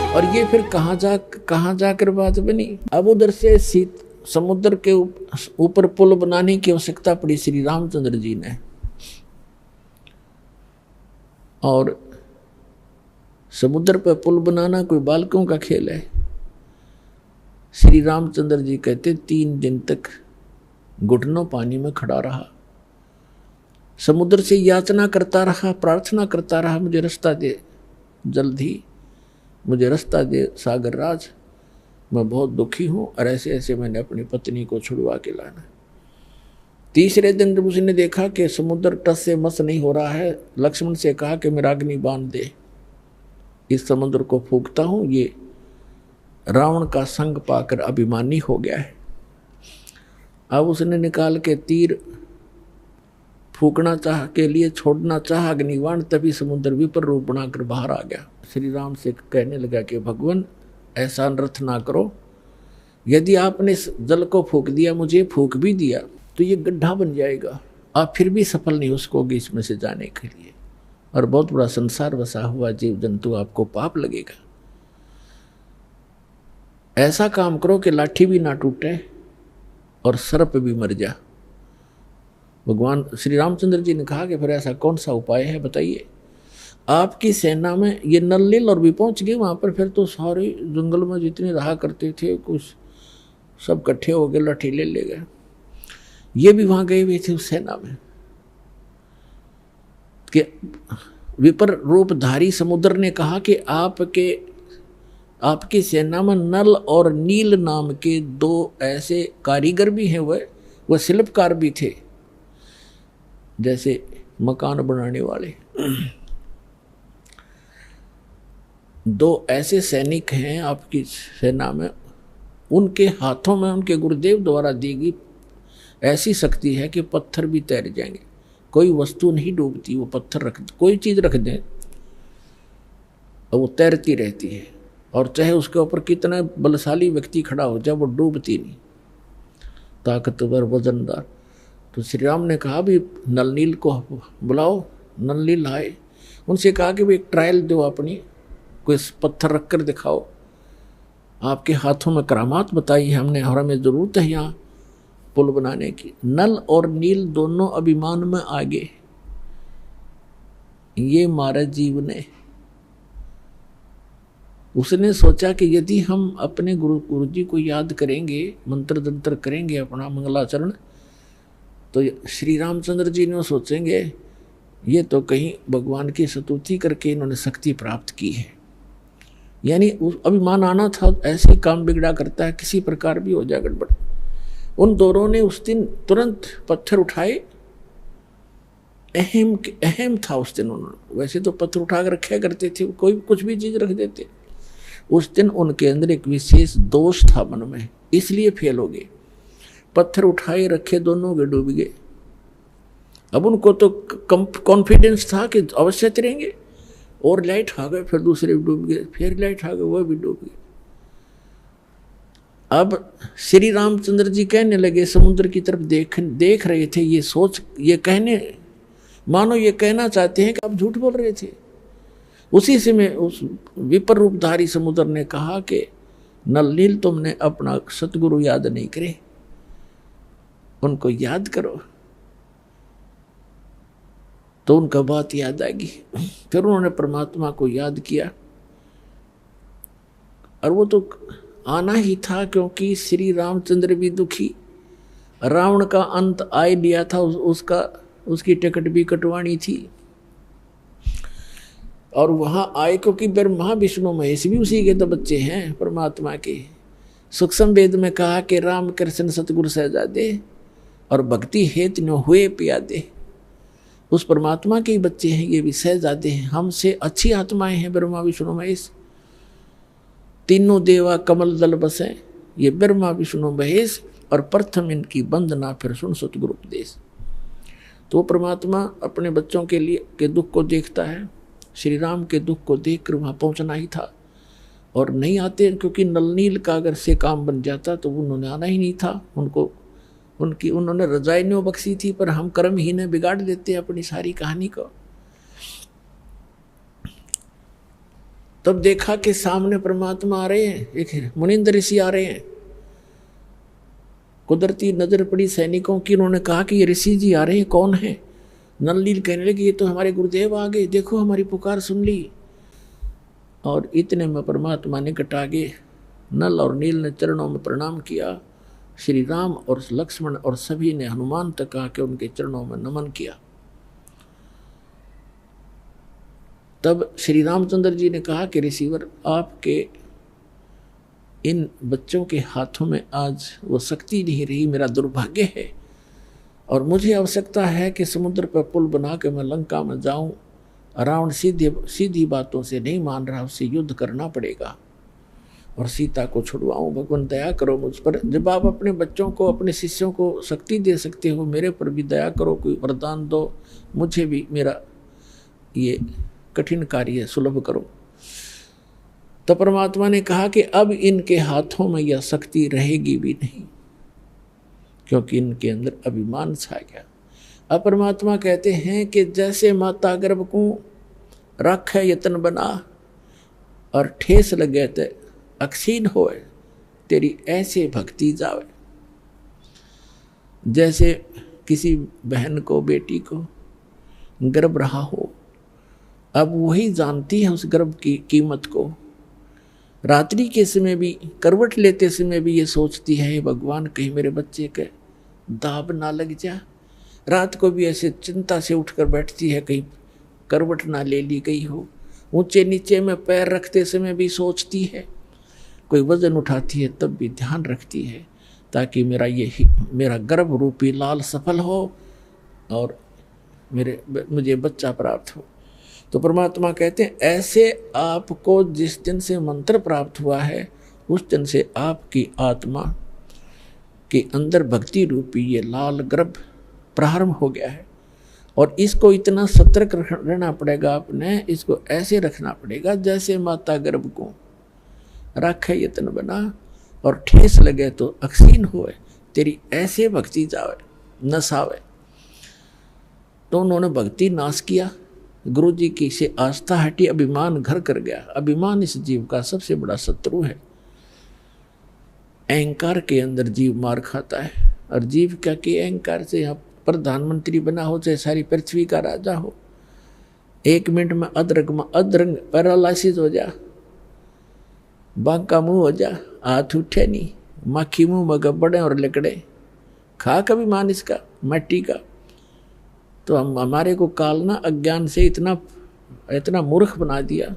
और ये फिर कहाँ जाकर बात बनी। अब उधर से समुद्र के ऊपर पुल बनाने की आवश्यकता पड़ी श्री रामचंद्र जी ने। और समुद्र पर पुल बनाना कोई बालकों का खेल है। श्री रामचंद्र जी कहते 3 दिन तक घुटनों पानी में खड़ा रहा, समुद्र से याचना करता रहा, प्रार्थना करता रहा, मुझे रास्ता दे, जल्दी मुझे रास्ता दे सागर राज, मैं बहुत दुखी हूँ और ऐसे ऐसे मैंने अपनी पत्नी को छुड़वा के लाना। तीसरे दिन जब उसने देखा कि समुद्र टस से मस नहीं हो रहा है, लक्ष्मण से कहा कि मेरा अग्नि बांध दे, इस समुद्र को फूंकता हूँ। ये रावण का संग पाकर अभिमानी हो गया है। अब उसने निकाल के तीर फूकना चाह के लिए छोड़ना चाह अग्निबाण, तभी समुद्र विपर रूप बनाकर बाहर आ गया। श्री राम से कहने लगा कि भगवान ऐसा अनर्थ ना करो, यदि आपने जल को फूक दिया, मुझे फूक भी दिया, तो ये गड्ढा बन जाएगा, आप फिर भी सफल नहीं हो सकोगे इसमें से जाने के लिए, और बहुत बड़ा संसार बसा हुआ जीव जंतु, आपको पाप लगेगा। ऐसा काम करो कि लाठी भी ना टूटे और सर्प भी मर जा। भगवान श्री रामचंद्र जी ने कहा कि फिर ऐसा कौन सा उपाय है बताइए। आपकी सेना में ये नल और भी पहुंच गए वहां पर, फिर तो सारे जंगल में जितने रहा करते थे कुछ सब इकट्ठे हो गए, लाठी ले गए। ये भी वहां गए हुए थे उस सेना में कि विपर रूपधारी समुद्र ने कहा कि आपकी सेना में नल और नील नाम के 2 ऐसे कारीगर भी हैं, वह शिल्पकार भी थे, जैसे मकान बनाने वाले। 2 ऐसे सैनिक हैं आपकी सेना में, उनके हाथों में उनके गुरुदेव द्वारा दी गई ऐसी शक्ति है कि पत्थर भी तैर जाएंगे। कोई वस्तु नहीं डूबती, वो पत्थर रख, कोई चीज रख दें और वो तैरती रहती है, और चाहे उसके ऊपर कितना बलशाली व्यक्ति खड़ा हो जाए वो डूबती नहीं, ताकतवर वजनदार। तो श्री राम ने कहा भी नल नील को बुलाओ। नल नील आए, उनसे कहा कि भाई एक ट्रायल दो, अपनी कोई पत्थर रख कर दिखाओ, आपके हाथों में करामात बताई है हमने, और हमें ज़रूरत है यहाँ पुल बनाने की। नल और नील दोनों अभिमान में आगे। ये महाराज जीव ने उसने सोचा कि यदि हम अपने गुरु जी को याद करेंगे, मंत्र तंत्र करेंगे, अपना मंगलाचरण, तो श्री रामचंद्र जी ने सोचेंगे ये तो कहीं भगवान की स्तुति करके इन्होंने शक्ति प्राप्त की है। यानी अभिमान आना था, ऐसे काम बिगड़ा करता है, किसी प्रकार भी हो जाए गड़बड़। उन दोनों ने उस दिन तुरंत पत्थर उठाए। अहम था उस दिन उन्होंने, वैसे तो पत्थर उठा कर रखे करते थे, कोई कुछ भी चीज रख देते। उस दिन उनके अंदर एक विशेष दोष था मन में, इसलिए फेल हो गए। पत्थर उठाए रखे, दोनों के डूब गए। अब उनको तो कॉन्फिडेंस था कि अवश्य तैरेंगे, और लाइट आ गए, फिर दूसरे भी डूब गए, फिर लाइट आ गए, वह भी डूब गए। अब श्री रामचंद्र जी कहने लगे, समुद्र की तरफ देख रहे थे, ये सोच, ये कहने, मानो ये कहना चाहते हैं कि आप झूठ बोल रहे थे। उसी से में उस विपर रूपधारी समुद्र ने कहा कि नल नील, तुमने अपना सतगुरु याद नहीं करे, उनको याद करो। तो उनका बात याद आ गई। फिर उन्होंने परमात्मा को याद किया, और वो तो आना ही था, क्योंकि श्री रामचंद्र भी दुखी, रावण का अंत आए लिया था, उसकी टिकट भी कटवानी थी। और वहां आए क्योंकि ब्रह्मा विष्णु महेश भी उसी के तो बच्चे हैं परमात्मा के। सूक्ष्म वेद में कहा कि राम कृष्ण सतगुरु सहजादे और भक्ति हेतु न हुए प्यादे। उस परमात्मा के ही बच्चे हैं, ये भी सहजादे हैं, हमसे अच्छी आत्माएं हैं ब्रह्मा विष्णु महेश। तीनों देवा कमल दल बसे, ये ब्रह्मा विष्णु महेश, और प्रथम इनकी वंदना फिर सुन सतगुरु उपदेश। तो परमात्मा अपने बच्चों के लिए के दुख को देखता है। श्री राम के दुख को देखकर वहाँ पहुँचना ही था, और नहीं आते, क्योंकि नल नील का अगर से काम बन जाता तो उन्होंने आना ही नहीं था। उन्होंने रजाइयों बख्शी थी, पर हम कर्म ही ने बिगाड़ देते अपनी सारी कहानी को। तब देखा कि सामने परमात्मा आ रहे हैं, एक मुनिंद्र ऋषि आ रहे हैं। कुदरती नजर पड़ी सैनिकों की, उन्होंने कहा कि ये ऋषि जी आ रहे हैं, कौन है? नल नील कहने लगे ये तो हमारे गुरुदेव आ गए, देखो हमारी पुकार सुन ली। और इतने में परमात्मा निकट आ गए। नल और नील ने चरणों में प्रणाम किया। श्री राम और लक्ष्मण और सभी ने हनुमान तक आके उनके चरणों में नमन किया। तब श्री रामचंद्र जी ने कहा कि ऋषिवर, आपके इन बच्चों के हाथों में आज वो शक्ति नहीं रही, मेरा दुर्भाग्य है, और मुझे आवश्यकता है कि समुद्र पर पुल बना के मैं लंका में जाऊं। रावण सीधी बातों से नहीं मान रहा, उससे युद्ध करना पड़ेगा और सीता को छुड़वाऊं। भगवान दया करो मुझ पर। जब आप अपने बच्चों को, अपने शिष्यों को शक्ति दे सकते हो, मेरे पर भी दया करो, कोई वरदान दो, मुझे भी मेरा ये कठिन कार्य सुलभ करो। तो परमात्मा ने कहा कि अब इनके हाथों में यह शक्ति रहेगी भी नहीं, क्योंकि इनके अंदर अभिमान छा गया। अब परमात्मा कहते हैं कि जैसे माता गर्भ को राखे यतन बना और ठेस लगे ते अक्षीण होए, तेरी ऐसे भक्ति जावे। जैसे किसी बहन को, बेटी को गर्भ रहा हो, अब वही जानती है उस गर्भ की कीमत को। रात्रि के समय भी, करवट लेते समय भी ये सोचती है, भगवान कहीं मेरे बच्चे के दाब ना लग जा। रात को भी ऐसे चिंता से उठकर बैठती है, कहीं करवट ना ले ली गई हो। ऊंचे नीचे में पैर रखते समय भी सोचती है, कोई वजन उठाती है तब भी ध्यान रखती है, ताकि मेरा गर्भ रूपी लाल सफल हो और मुझे बच्चा प्राप्त हो। तो परमात्मा कहते हैं ऐसे आपको जिस दिन से मंत्र प्राप्त हुआ है, उस दिन से आपकी आत्मा के अंदर भक्ति रूपी ये लाल गर्भ प्रारंभ हो गया है। और इसको इतना सतर्क रहना पड़ेगा, आपने इसको ऐसे रखना पड़ेगा जैसे माता गर्भ को राखे यतन बना और ठेस लगे तो अक्षीण होए, तेरी ऐसे भक्ति जावे नसावे। तो उन्होंने भक्ति नाश किया, गुरु जी की से आस्था हटी, अभिमान घर कर गया। अभिमान इस जीव का सबसे बड़ा शत्रु है। अहंकार के अंदर जीव मार खाता है, और जीव क्या कि अहंकार से यहाँ प्रधानमंत्री बना हो, चाहे सारी पृथ्वी का राजा हो, 1 मिनट में अधरंग पैरालिसिस हो जा, बांका मुंह हो जा, हाथ उठे नहीं, मक्खी मुंह में गब्बड़े और लिकड़े, खा कभी मान इसका मट्टी का। तो हमारे को काल ना अज्ञान से इतना मूर्ख बना दिया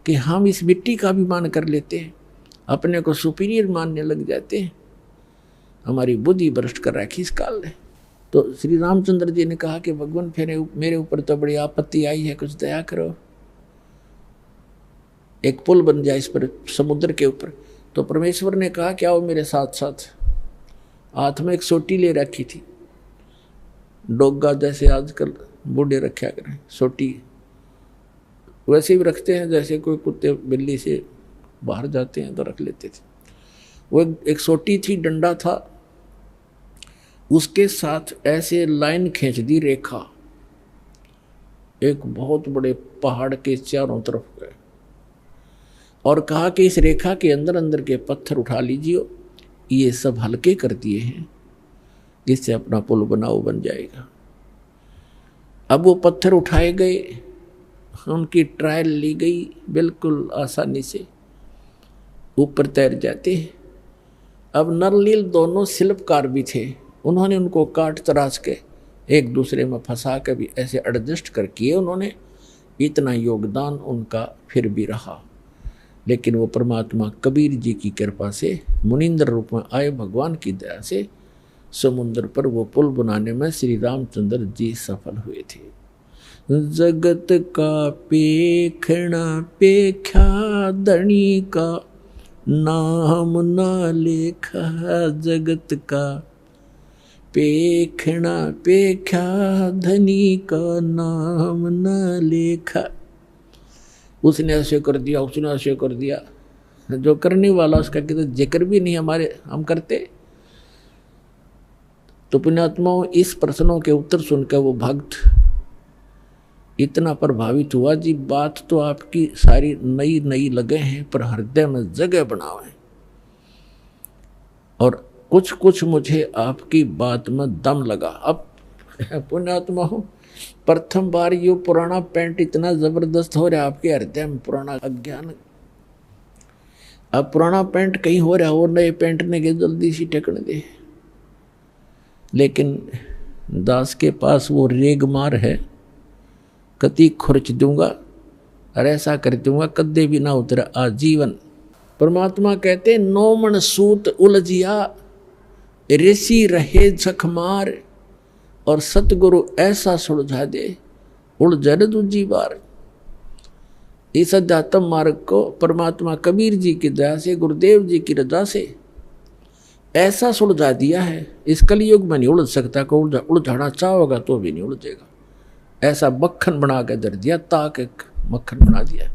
कि हम इस मिट्टी का भी मान कर लेते हैं, अपने को सुपीरियर मानने लग जाते हैं। हमारी बुद्धि भ्रष्ट कर रखी इस काल ने। तो श्री रामचंद्र जी ने कहा कि भगवान फिर मेरे ऊपर तो बड़ी आपत्ति आई है, कुछ दया करो, एक पुल बन जाए इस पर, समुद्र के ऊपर। तो परमेश्वर ने कहा क्या वो मेरे साथ साथ। हाथ में एक सोटी ले रखी थी, डोगा जैसे आजकल बूढ़े रखा करें, सोटी वैसे भी रखते हैं, जैसे कोई कुत्ते बिल्ली से बाहर जाते हैं तो रख लेते थे। वो एक सोटी थी, डंडा था, उसके साथ ऐसे लाइन खींच दी रेखा, एक बहुत बड़े पहाड़ के चारों तरफ गए, और कहा कि इस रेखा के अंदर अंदर के पत्थर उठा लीजिए, ये सब हल्के कर दिए हैं, इससे अपना पुल बनाओ, बन जाएगा। अब वो पत्थर उठाए गए, उनकी ट्रायल ली गई, बिल्कुल आसानी से ऊपर तैर जाते हैं। अब नल नील दोनों शिल्पकार भी थे, उन्होंने उनको काट तराश के एक दूसरे में फंसा के भी ऐसे एडजस्ट कर किए उन्होंने। इतना योगदान उनका फिर भी रहा, लेकिन वो परमात्मा कबीर जी की कृपा से मुनिंद्र रूप में आए, भगवान की दया से समुद्र पर वो पुल बनाने में श्री रामचंद्र जी सफल हुए थे। जगत का पेखना पेख्या धनी का, नाम ना लेखा जगत का, पेखना पेख्या धनी का, नाम ना लेखा। उसने ऐसे कर दिया, उसने ऐसे कर दिया, जो करने वाला उसका किसी जिक्र भी नहीं हमारे हम करते। तो पुण्यात्माओं, इस प्रश्नों के उत्तर सुनकर वो भक्त इतना प्रभावित हुआ जी, बात तो आपकी सारी नई नई लगे हैं पर हृदय में जगह बनावे, और कुछ कुछ मुझे आपकी बात में दम लगा। अब पुण्यात्मा हो, प्रथम बार ये पुराना पेंट इतना जबरदस्त हो रहा है आपके हृदय में, पुराना अज्ञान। अब पुराना पेंट कहीं हो रहा हो, नए पेंट ने के जल्दी सी टेकने दे। लेकिन दास के पास वो रेगमार है, कति खुर्च दूंगा और ऐसा कर दूंगा कदे भी ना उतरा आजीवन। परमात्मा कहते नौ मन सूत उलझिया ऋषि रहे जखमार, और सतगुरु ऐसा सुलझा दे उलझन दूजी बार। इस अध्यात्म मार्ग को परमात्मा कबीर जी की दया से, गुरुदेव जी की रजा से ऐसा सुलझा दिया है, इस कलयुग में नहीं उलझ सकता। को उलझाना चाहोगा तो भी नहीं उलझेगा। ऐसा मक्खन बना के दर दिया, ताक एक मक्खन बना दिया।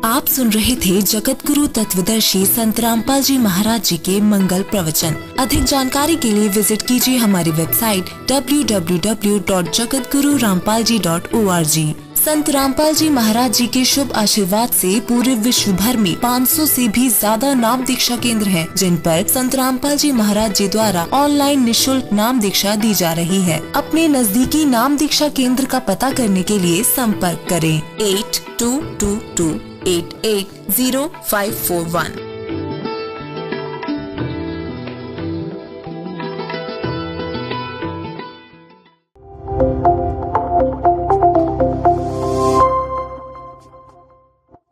आप सुन रहे थे जगत गुरु तत्वदर्शी संत रामपाल जी महाराज जी के मंगल प्रवचन। अधिक जानकारी के लिए विजिट कीजिए हमारी वेबसाइट www.jagatgururampalji.org। संत रामपाल जी महाराज जी के शुभ आशीर्वाद से पूरे विश्व भर में 500 से भी ज्यादा नाम दीक्षा केंद्र हैं, जिन पर संत रामपाल जी महाराज जी द्वारा ऑनलाइन निशुल्क नाम दीक्षा दी जा रही है। अपने नजदीकी नाम दीक्षा केंद्र का पता करने के लिए संपर्क करें 8222880541।